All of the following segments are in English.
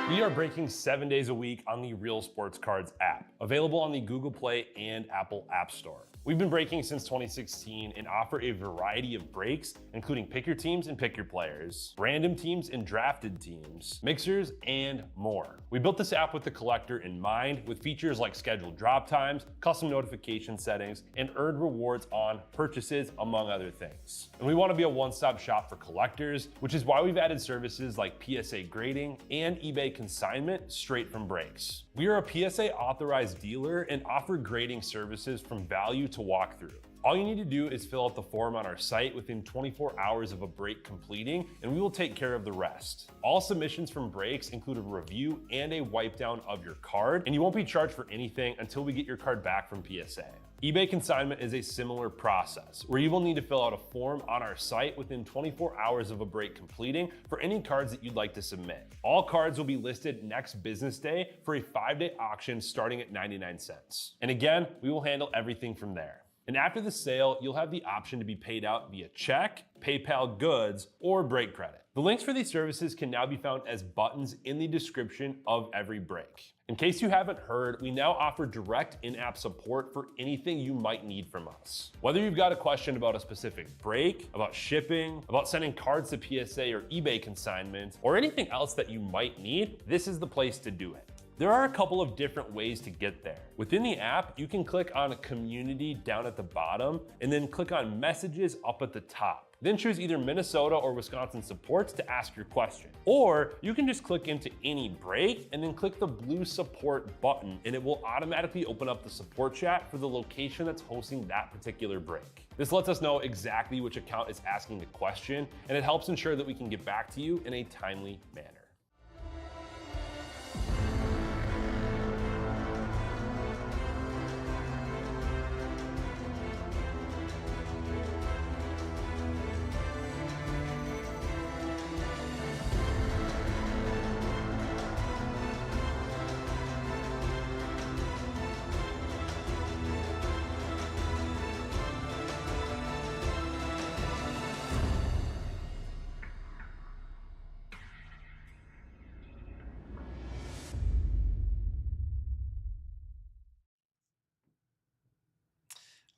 We are breaking 7 days a week on the Real Sports Cards app, available on the Google Play and Apple App Store. We've been breaking since 2016 and offer a variety of breaks, including pick your teams and pick your players, random teams and drafted teams, mixers, and more. We built this app with the collector in mind, with features like scheduled drop times, custom notification settings, and earned rewards on purchases, among other things. And we want to be a one-stop shop for collectors, which is why we've added services like PSA grading and eBay consignment straight from breaks. We are a PSA authorized dealer and offer grading services from value to walkthrough. All you need to do is fill out the form on our site within 24 hours of a break completing, and we will take care of the rest. All submissions from breaks include a review and a wipe down of your card, and you won't be charged for anything until we get your card back from PSA. eBay consignment is a similar process, where you will need to fill out a form on our site within 24 hours of a break completing for any cards that you'd like to submit. All cards will be listed next business day for a 5-day auction starting at 99 cents. And again, we will handle everything from there. And after the sale, you'll have the option to be paid out via check, PayPal goods, or break credit. The links for these services can now be found as buttons in the description of every break. In case you haven't heard, we now offer direct in-app support for anything you might need from us. Whether you've got a question about a specific break, about shipping, about sending cards to PSA or eBay consignment, or anything else that you might need, this is the place to do it. There are a couple of different ways to get there. Within the app, you can click on Community down at the bottom, and then click on Messages up at the top. Then choose either Minnesota or Wisconsin supports to ask your question. Or you can just click into any break and then click the blue support button, and it will automatically open up the support chat for the location that's hosting that particular break. This lets us know exactly which account is asking the question, and it helps ensure that we can get back to you in a timely manner.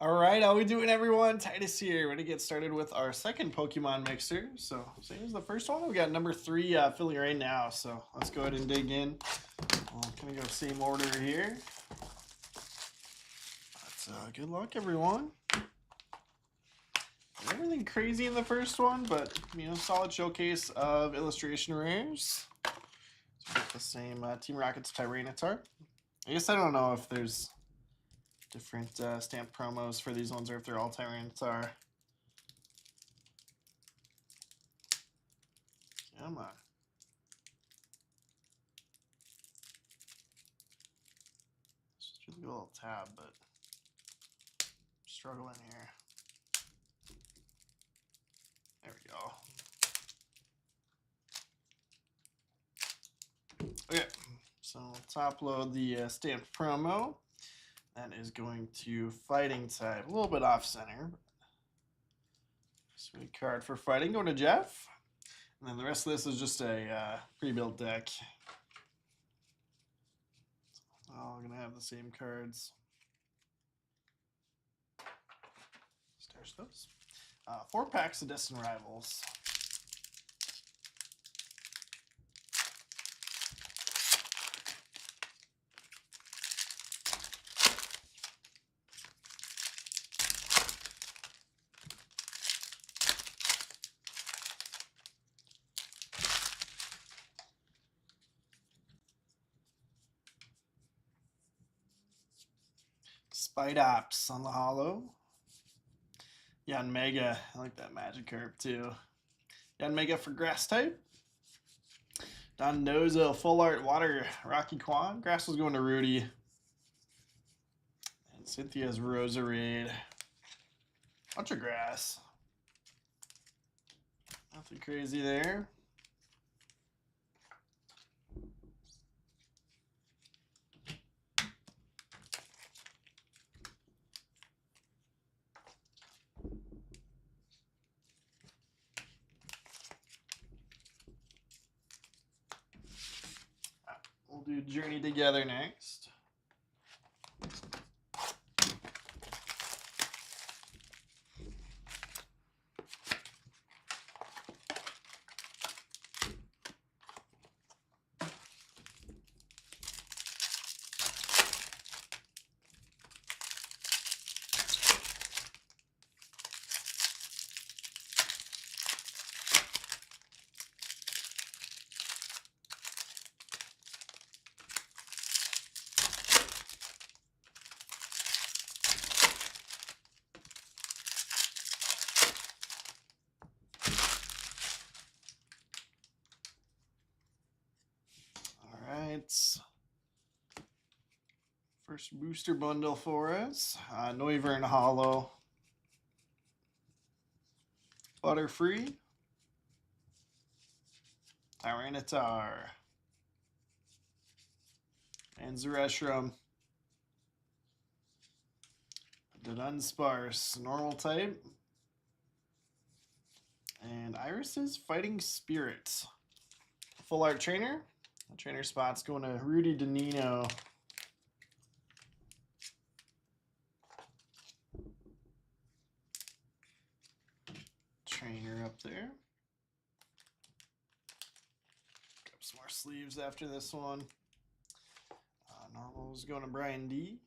All right, how we doing, everyone? Titus here. We're gonna get started with our second Pokemon mixer. So same as the first one, we got number 3 filling right now. So let's go ahead and dig in. Gonna go same order here. Good luck, everyone. Everything crazy in the first one, but solid showcase of illustration rares. So the same Team Rocket's Tyranitar. I guess I don't know if there's different stamp promos for these ones, or if they're all Tyranitar. Come on. It's just really a little tab, but I'm struggling here. There we go. Okay, so top load the stamped promo. That is going to Fighting Type. A little bit off center. Sweet card for Fighting. Going to Jeff. And then the rest of this is just a pre-built deck. All going to have the same cards. Stash those. 4 packs of Distant Rivals. Spidops on the holo. Yanmega, I like that Magikarp too. Yanmega for Grass type. Dondozo, Full Art Water, Rocky Quan. Grass was going to Rudy. And Cynthia's Roserade. Bunch of Grass. Nothing crazy there. journey together next. First booster bundle for us. Noivern Hollow. Butterfree. Tyranitar. And Zereshram. Dunsparce. Normal type. And Iris's Fighting Spirit. Full art trainer. The trainer spot's going to Rudy Danino. Trainer up there. Grab some more sleeves after this one. Normal's going to Brian D.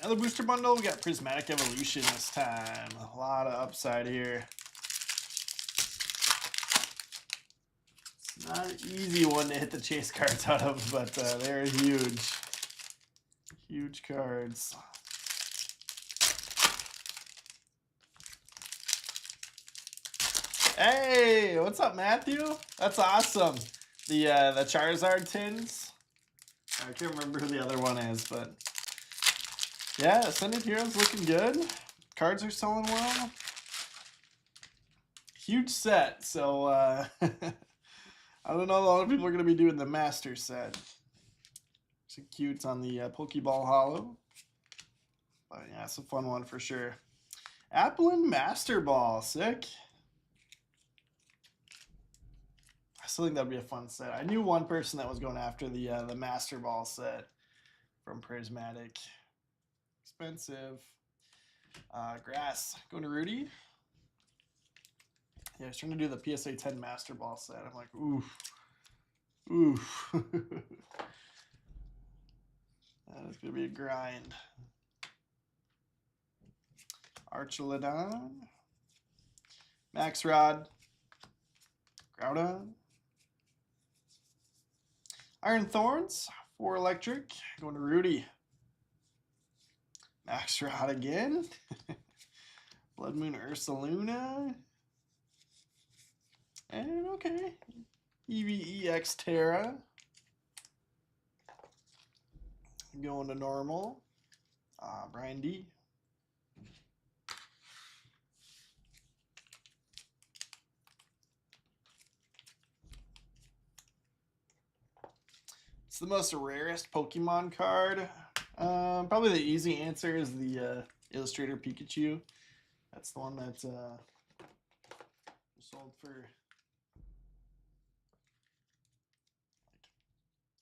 Another booster bundle. We got Prismatic Evolution this time. A lot of upside here. It's not an easy one to hit the chase cards out of, but they're huge. Huge cards. Hey, what's up, Matthew? That's awesome. The Charizard tins. I can't remember who the other one is, but yeah, Ascended Heroes looking good. Cards are selling well. Huge set, so I don't know. A lot of people are going to be doing the Master set. Some cutes on the Pokeball Hollow. But yeah, it's a fun one for sure. Applin Master Ball, sick. I still think that'd be a fun set. I knew one person that was going after the Master Ball set from Prismatic. Expensive. Grass going to Rudy. Yeah, I was trying to do the PSA 10 Master Ball set. I'm like, oof. Oof. That is going to be a grind. Archelodon. Max Rod. Groudon. Iron Thorns. 4 electric. Going to Rudy. Max Rod again. Blood Moon Ursaluna. And okay. EVEX Terra. Going to normal. Brian D. It's the most rarest Pokemon card. Probably the easy answer is the Illustrator Pikachu. That's the one that sold for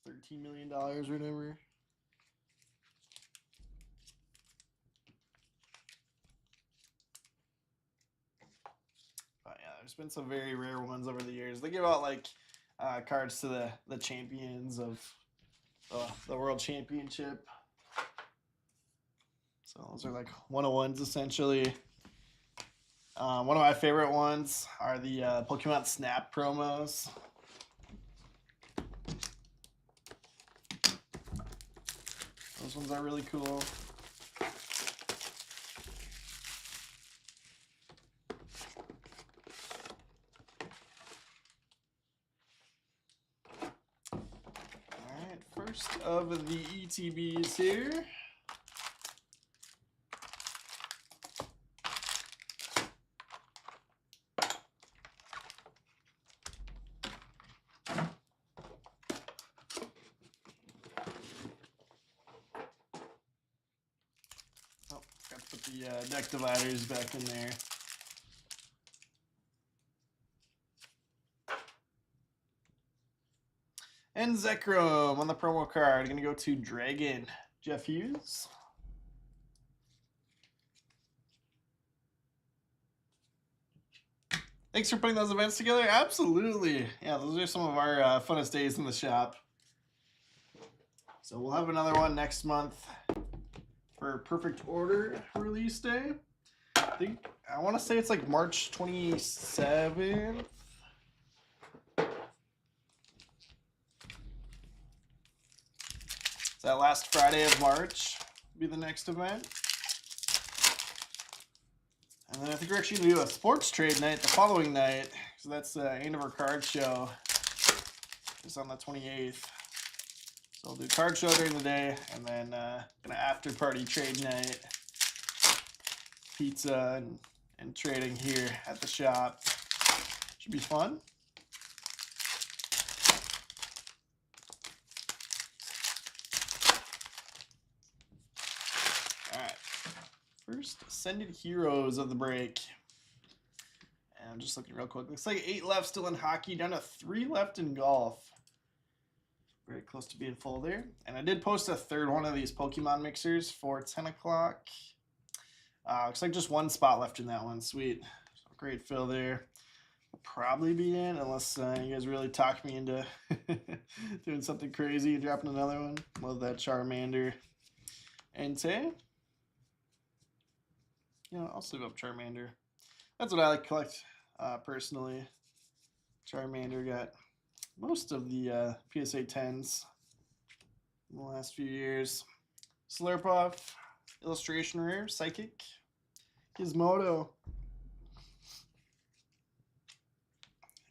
like $13 million or whatever. But yeah, there's been some very rare ones over the years. They give out like cards to the champions of the World Championship. So those are like 101s essentially. One of my favorite ones are the Pokemon Snap promos. Those ones are really cool. First of the ETBs here. Oh, got to put the deck dividers back in there. And Zekrom on the promo card. Going to go to Dragon, Jeff Hughes. Thanks for putting those events together. Absolutely. Yeah, those are some of our funnest days in the shop. So we'll have another one next month for Perfect Order release day. I want to say it's like March 27th. That last Friday of March will be the next event. And then I think we're actually going to do a sports trade night the following night. So that's the end of our card show. It's on the 28th. So we'll do card show during the day and then an after party trade night. Pizza and trading here at the shop. Should be fun. First Ascended Heroes of the break. And I'm just looking real quick. Looks like 8 left still in hockey, down to 3 left in golf. Very close to being full there. And I did post a third one of these Pokemon mixers for 10 o'clock. Looks like just 1 spot left in that one. Sweet. So great fill there. Will probably be in unless you guys really talk me into doing something crazy and dropping another one. Love that Charmander. Entei. You know, I'll sleeve up Charmander. That's what I like to collect personally. Charmander got most of the PSA 10s in the last few years. Slurpuff, illustration rare, Psychic, Gizmodo.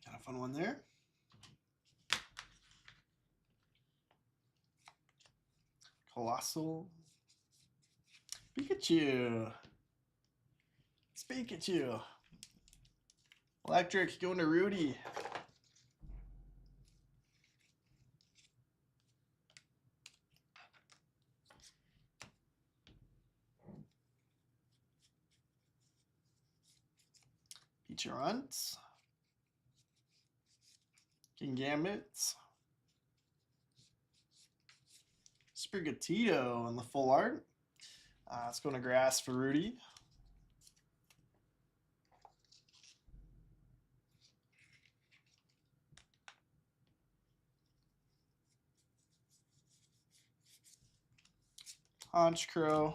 Got a fun one there. Colossal, Pikachu. Pikachu. Electric going to Rudy. Peacherunt. Kingambit. Sprigatito in the full art. It's going to grass for Rudy. Honchkrow.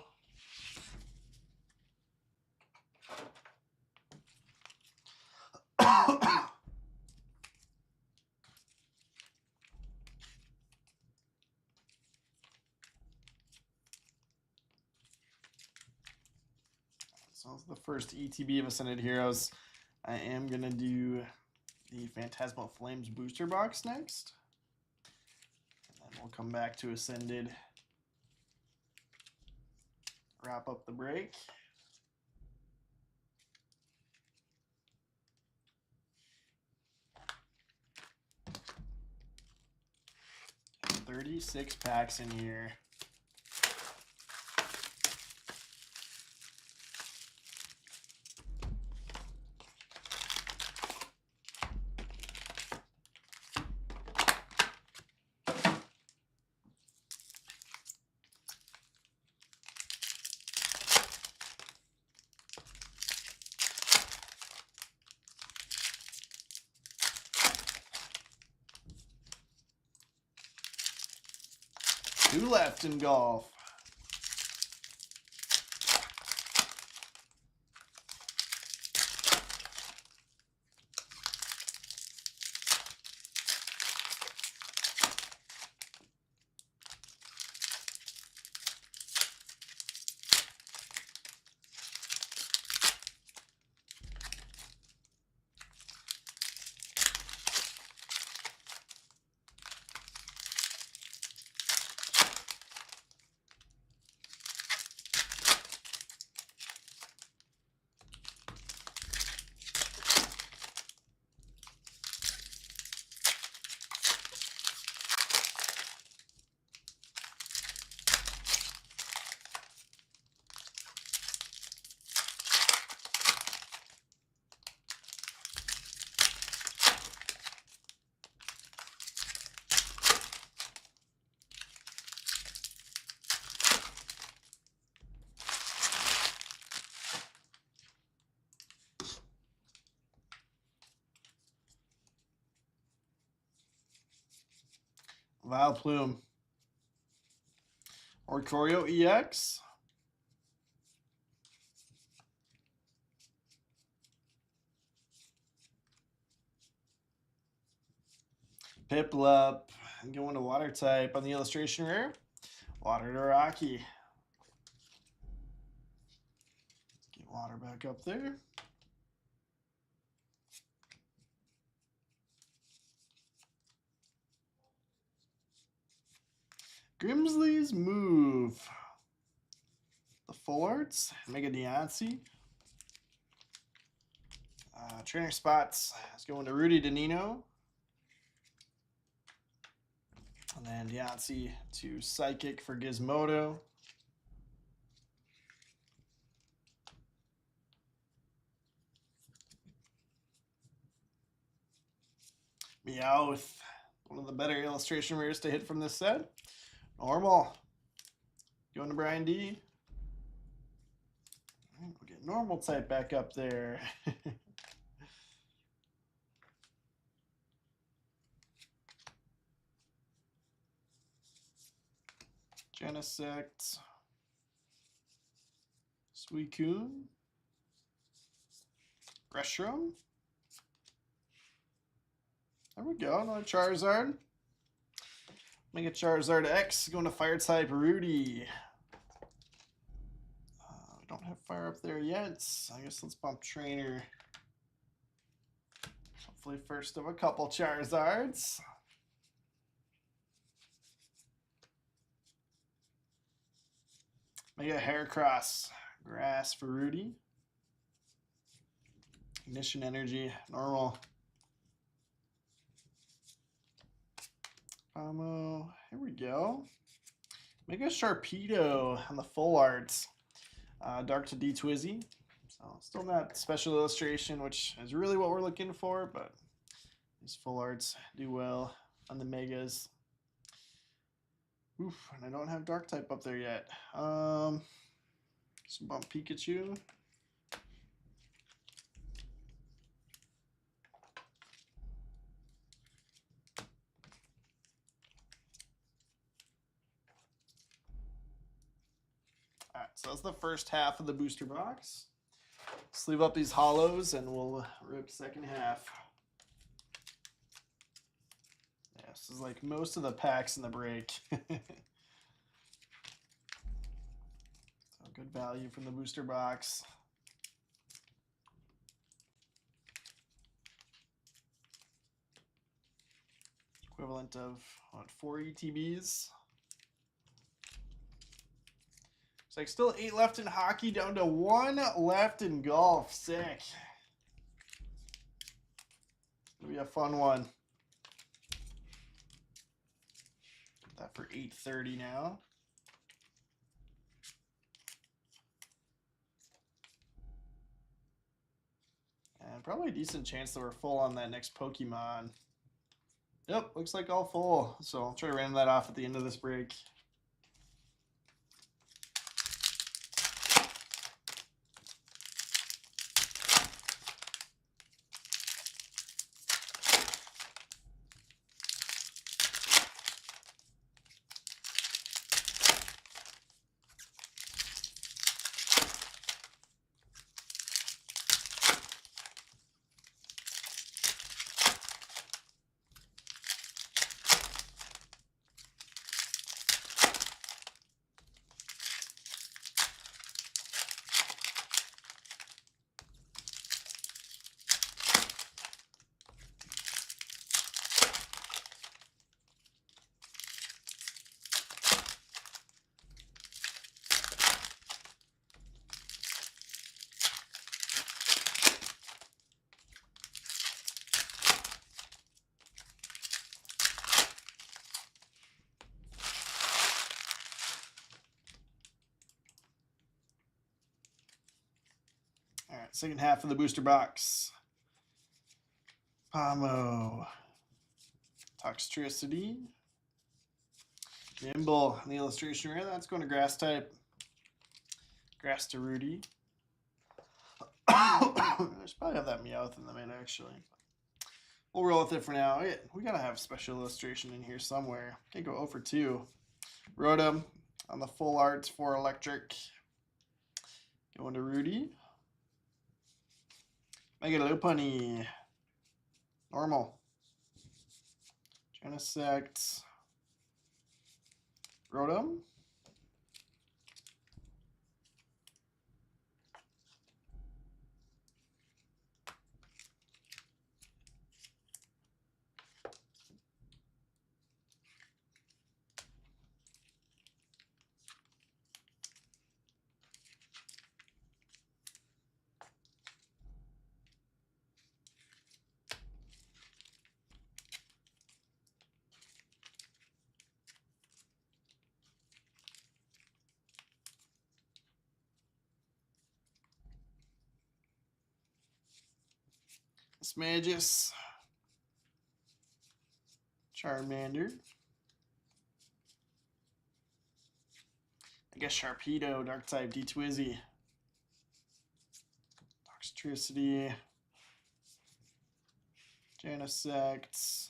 So that's the first ETB of Ascended Heroes. I am going to do the Phantasmal Flames booster box next. And then we'll come back to Ascended. Wrap up the break. And 36 packs in here. Two left in golf. Vileplume. Oricorio EX. Piplup. Going to water type on the illustration rare. Water to Rocky. Get water back up there. Grimsley's Move. The Full Arts. Mega Deontay. Trainer spots. Let's go into Rudy Danino. And then Deontay to Psychic for Gizmodo. Meowth. One of the better illustration rares to hit from this set. Normal. Going to Brian D. All right, we'll get normal type back up there. Genesect. Suicune. Gresham. There we go, another Charizard. Mega Charizard X going to Fire type Rudy. We don't have fire up there yet. I guess let's bump Trainer. Hopefully first of a couple Charizards. Mega Heracross. Grass for Rudy. Ignition Energy. Normal. Here we go. Mega Sharpedo on the Full Arts. Dark to D Twizzy. So still not special illustration, which is really what we're looking for, but these Full Arts do well on the Megas. Oof, and I don't have Dark type up there yet. Some bump Pikachu. Alright, so that's the first half of the booster box. Sleeve up these hollows and we'll rip second half. Yeah, this is like most of the packs in the break. So good value from the booster box. Equivalent of, what, 4 ETBs? It's like still 8 left in hockey, down to 1 left in golf. Sick. It'll be a fun one. Get that for 8:30 now. And probably a decent chance that we're full on that next Pokemon. Yep, looks like all full. So I'll try to random that off at the end of this break. All right, second half of the booster box. Pomo. Toxtricity. Nimble on the illustration rare. That's going to grass type. Grass to Rudy. I should probably have that Meowth in the main, actually. We'll roll with it for now. We gotta have special illustration in here somewhere. Can't go 0 for 2. Rotom on the full arts for electric. Going to Rudy. Mega Lopunny. Normal. Genesect. Rotom. Smagus. Charmander. I guess Sharpedo, Dark type, D-Twizzy. Toxtricity. Genesect.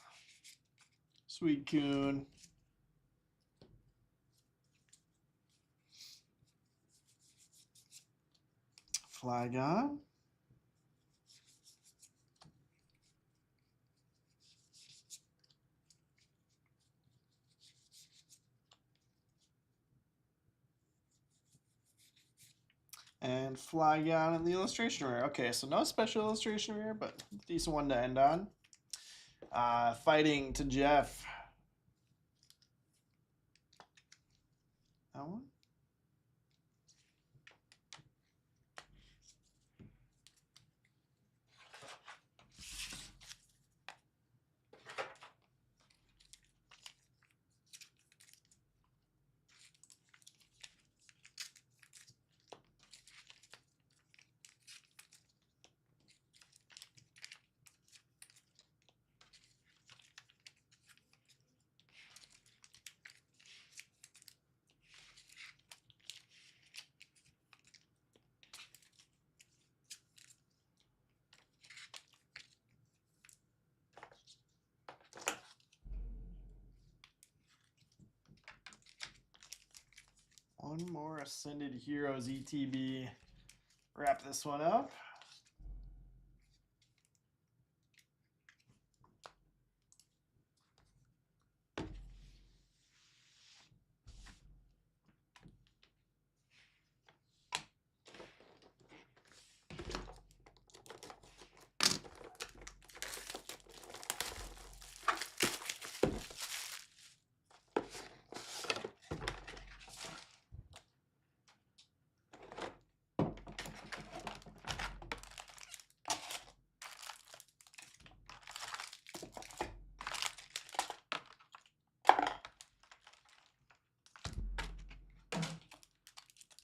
Suicune. Flygon. And Flygon in the illustration rare. Okay, so no special illustration rare, but decent one to end on. Fighting to Jeff. That one? One more Ascended Heroes ETB. Wrap this one up.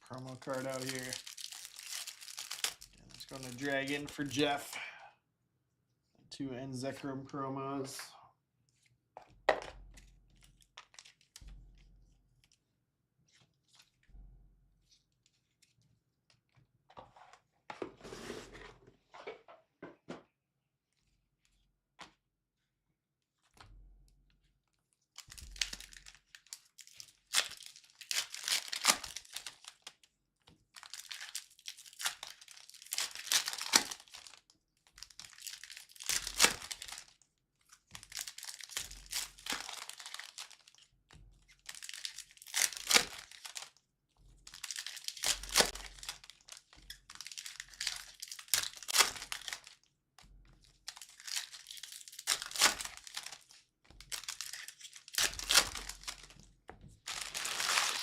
Promo card out here. And it's going to Dragon for Jeff. 2 Zekrom promos.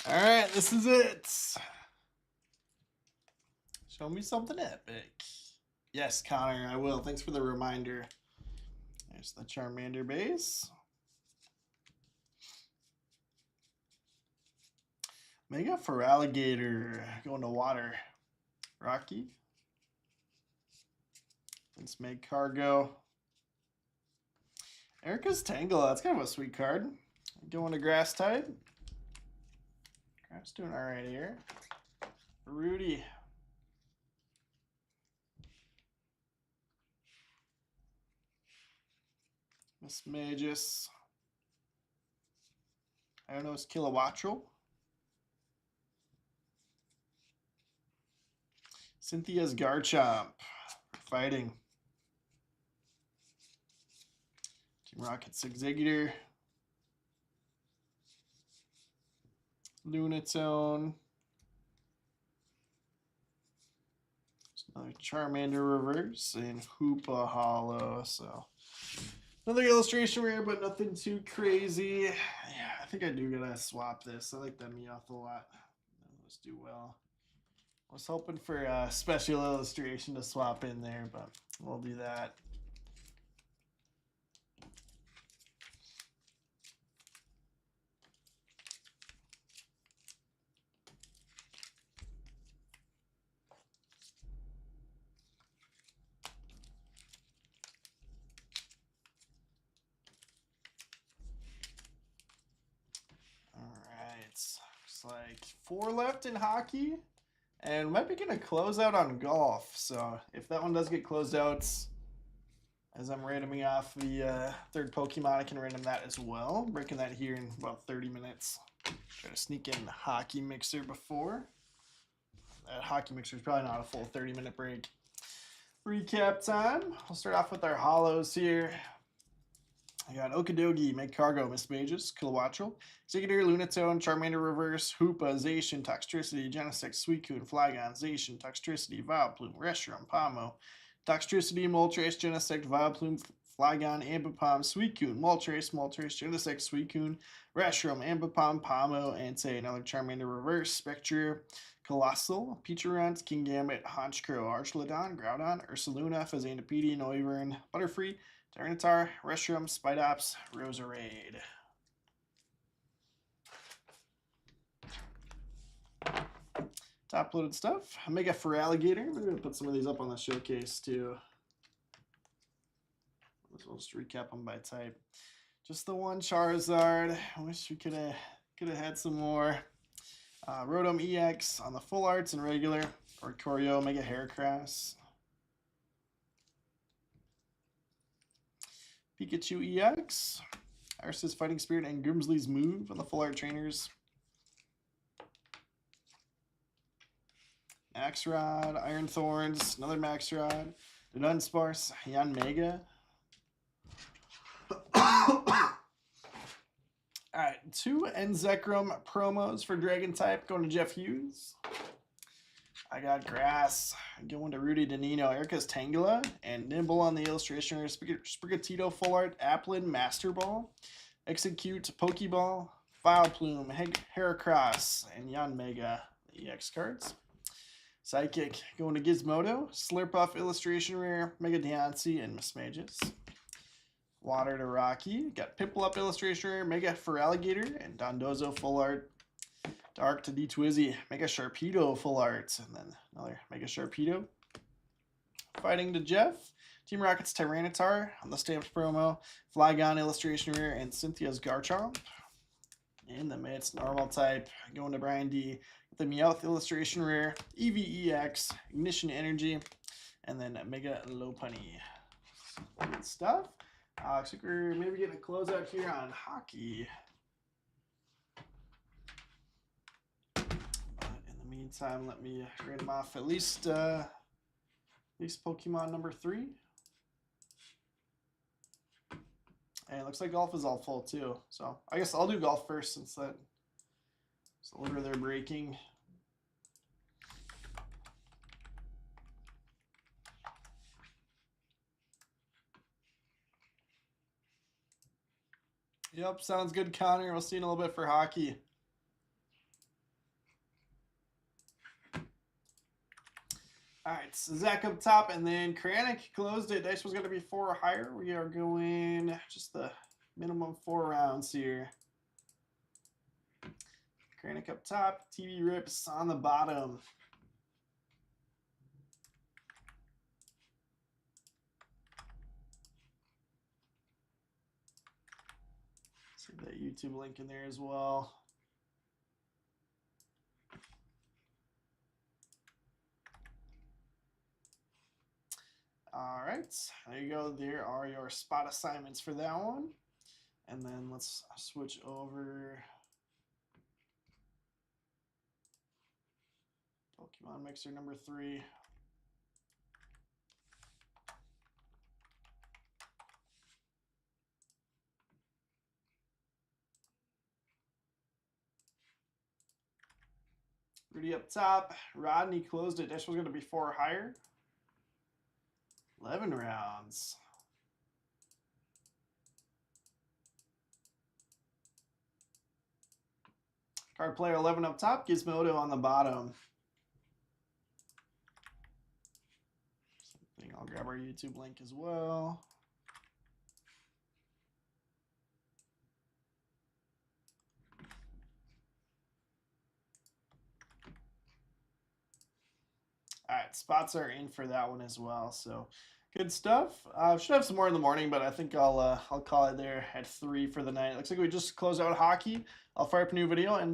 All right, this is it. Show me something epic. Yes, Connor, I will. Thanks for the reminder. There's the Charmander base. Mega for Alligator. Going to water. Rocky. Let's make Cargo. Erica's Tangle. That's kind of a sweet card. Going to Grass type. Grass doing all right here. Rudy. Miss Magus. I don't know, it's Kilowattrel. Cynthia's Garchomp. Fighting. Team Rocket's Executor. Lunatone. Another Charmander reverse and Hoopa Hollow. So another illustration rare, but nothing too crazy. Yeah, I think I do gotta swap this. I like that Meowth a lot. Those do well. I was hoping for a special illustration to swap in there, but we'll do that. Looks like 4 left in hockey, and might be gonna close out on golf. So if that one does get closed out, as I'm randoming off the third Pokemon, I can random that as well. Breaking that here in about 30 minutes. Try to sneak in the Hockey Mixer before. That Hockey Mixer is probably not a full 30-minute break. Recap time. I'll start off with our hollows here. I got Okidogi, Magcargo, Miss Magus, Kilowattrel, Executor, Lunatone, Charmander Reverse, Hoopa, Zacian, Toxtricity, Genesect, Suicune, Flygon, Zacian, Toxtricity, Vileplume, Reshiram, Pomo, Toxtricity, Moltres, Genesect, Vileplume, Flygon, Ambipom, Suicune, Moltres, Genesect, Suicune, Reshiram, Ambipom, Pomo, Entei, another Charmander Reverse, Spectre, Colossal, Peacherunt, Kingambit, Honchkrow, Archlodon, Groudon, Ursaluna, Fazanapedi, Noivern, Butterfree, Tyranitar, Reshiram, Spidops, Roserade. Top loaded stuff. Mega Feraligatr. We're going to put some of these up on the showcase too. We'll just recap them by type. Just the one Charizard. I wish we could have had some more. Rotom EX on the full arts and regular. Oricorio, Mega Heracross. Pikachu EX, Arceus Fighting Spirit, and Grimsley's Move on the full art trainers. Maxrod, Iron Thorns, another Maxrod, the Dunsparce, Yanmega. Alright, 2 Enzekrom promos for Dragon type going to Jeff Hughes. I got Grass going to Rudy Danino, Erica's Tangela, and Nimble on the illustration. Sprigatito Full Art, Applin, Master Ball, Execute, Pokeball, Vileplume, Heracross, and Yanmega, the EX cards. Psychic going to Gizmodo, Slurpuff illustration rare, Mega Deontay, and Miss Magus. Water to Rocky, got Piplup illustration rare, Mega Feraligatr, and Dondozo Full Art. Dark to D-Twizzy, Mega Sharpedo Full Art, and then another Mega Sharpedo. Fighting to Jeff, Team Rocket's Tyranitar on the stamped promo, Flygon illustration rare, and Cynthia's Garchomp. In the midst, normal type, going to Brian D. The Meowth illustration rare, EVEX, Ignition Energy, and then Mega Lopunny. Good stuff. Looks like we're maybe getting a closeout here on hockey. Meantime, let me random off at least Pokemon number 3. And it looks like golf is all full too. So I guess I'll do golf first since that's the order they're breaking. Yep, sounds good, Connor. We'll see you in a little bit for hockey. All right, so Zach up top, and then Kranich closed it. Dice was going to be 4 or higher. We are going just the minimum 4 rounds here. Kranich up top, TV Rips on the bottom. See that YouTube link in there as well. All right, there you go. There are your spot assignments for that one. And then let's switch over. Pokemon Mixer number 3. Rudy up top. Rodney closed it. Dash was going to be 4 or higher. 11 rounds. Card player 11 up top. Gizmodo on the bottom. Something. I'll grab our YouTube link as well. All right, spots are in for that one as well. So good stuff. Should have some more in the morning, but I think I'll call it there at 3 for the night. Looks like we just closed out hockey. I'll fire up a new video and